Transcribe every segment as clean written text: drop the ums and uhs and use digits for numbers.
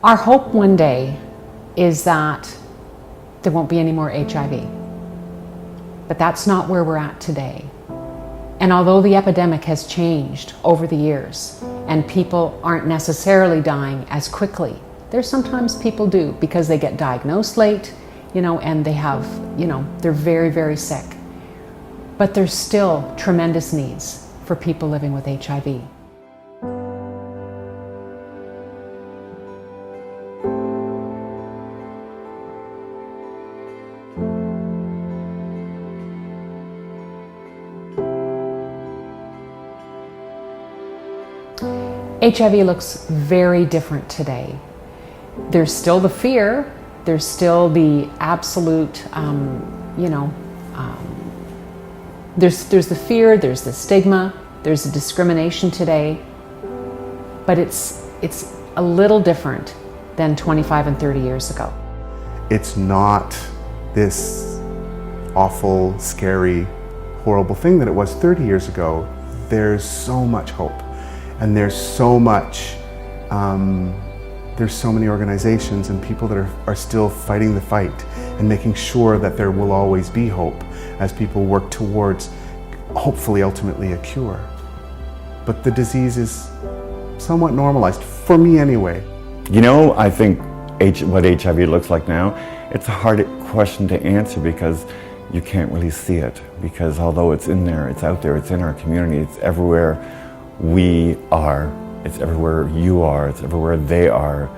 Our hope one day is that there won't be any more HIV. But that's not where we're at today. And although the epidemic has changed over the years and people aren't necessarily dying as quickly, there's sometimes people do because they get diagnosed late, and they have, they're very, very sick. But there's still tremendous needs for people living with HIV. HIV looks very different today. There's still the fear, there's still the absolute, there's the fear, there's the stigma, there's the discrimination today, but it's a little different than 25 and 30 years ago. It's not this awful, scary, horrible thing that it was 30 years ago. There's so much hope. And there's so much, there's so many organizations and people that are still fighting the fight and making sure that there will always be hope as people work towards, hopefully, ultimately a cure. But the disease is somewhat normalized, for me anyway. I think what HIV looks like now, it's a hard question to answer because you can't really see it. Because although it's in there, it's out there, it's in our community, it's everywhere we are, it's everywhere you are, it's everywhere they are,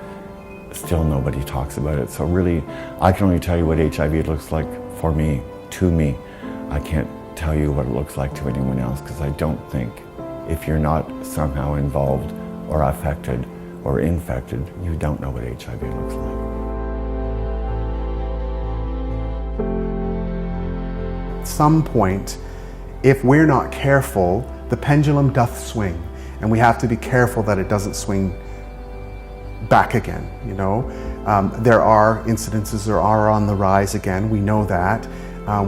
still nobody talks about it. So really, I can only tell you what HIV looks like for me, to me. I can't tell you what it looks like to anyone else because I don't think if you're not somehow involved or affected or infected, you don't know what HIV looks like. At some point, if we're not careful, the pendulum doth swing, and we have to be careful that it doesn't swing back again, There are incidences that are on the rise again, we know that.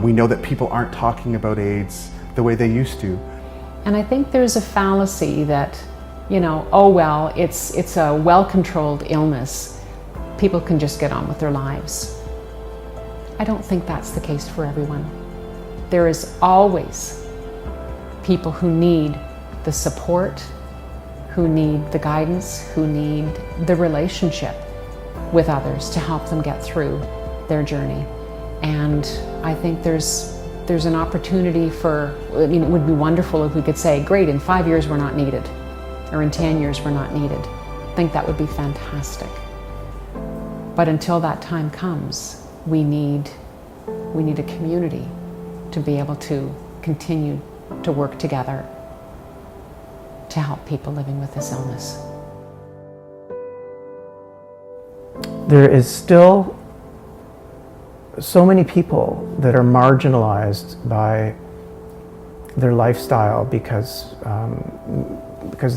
We know that people aren't talking about AIDS the way they used to. And I think there's a fallacy that, it's a well-controlled illness. People can just get on with their lives. I don't think that's the case for everyone. There is always people who need the support, who need the guidance, who need the relationship with others to help them get through their journey. And I think there's an opportunity for, it would be wonderful if we could say, great, in 5 years we're not needed, or in 10 years we're not needed. I think that would be fantastic. But until that time comes, we need a community to be able to continue to work together to help people living with this illness. There is still so many people that are marginalized by their lifestyle because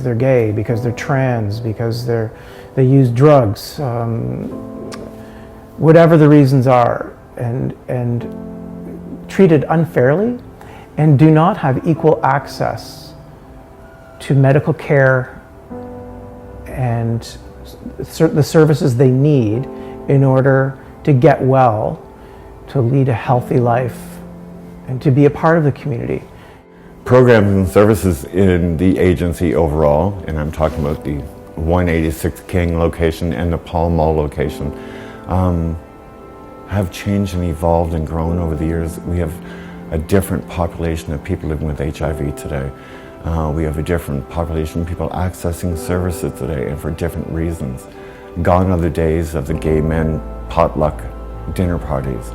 they're gay, because they're trans, because they use drugs, whatever the reasons are, and treated unfairly, and do not have equal access to medical care and the services they need in order to get well, to lead a healthy life, and to be a part of the community. Programs and services in the agency overall, and I'm talking about the 186 King location and the Pall Mall location, have changed and evolved and grown over the years. We have a different population of people living with HIV today. We have a different population of people accessing services today, and for different reasons. Gone are the days of the gay men potluck dinner parties.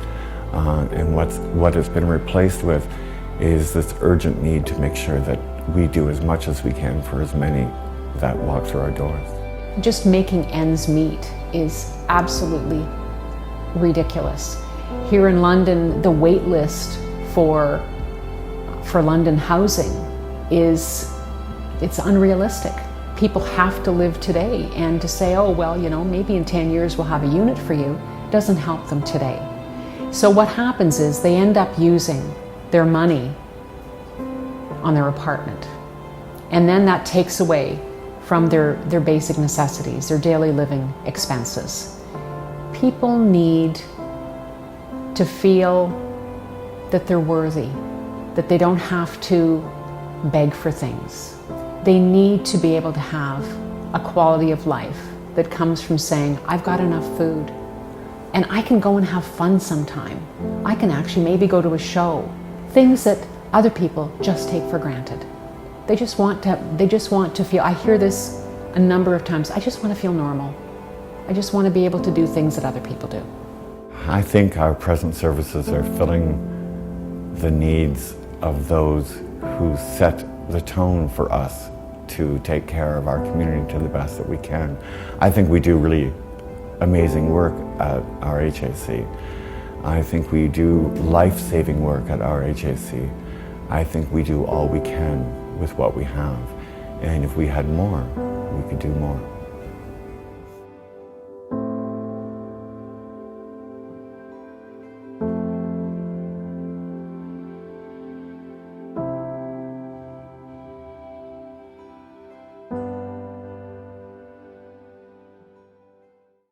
And what has been replaced with is this urgent need to make sure that we do as much as we can for as many that walk through our doors. Just making ends meet is absolutely ridiculous. Here in London, the wait list for London housing it's unrealistic. People have to live today, and to say, oh, well, maybe in 10 years we'll have a unit for you, doesn't help them today. So what happens is they end up using their money on their apartment. And then that takes away from their basic necessities, their daily living expenses. People need to feel that they're worthy, that they don't have to beg for things. They need to be able to have a quality of life that comes from saying, I've got enough food, and I can go and have fun sometime. I can actually maybe go to a show. Things that other people just take for granted. They just want to feel, I hear this a number of times, I just want to feel normal. I just want to be able to do things that other people do. I think our present services are filling the needs of those who set the tone for us to take care of our community to the best that we can. I think we do really amazing work at our HAC. I think we do life-saving work at our HAC. I think we do all we can with what we have. And if we had more, we could do more.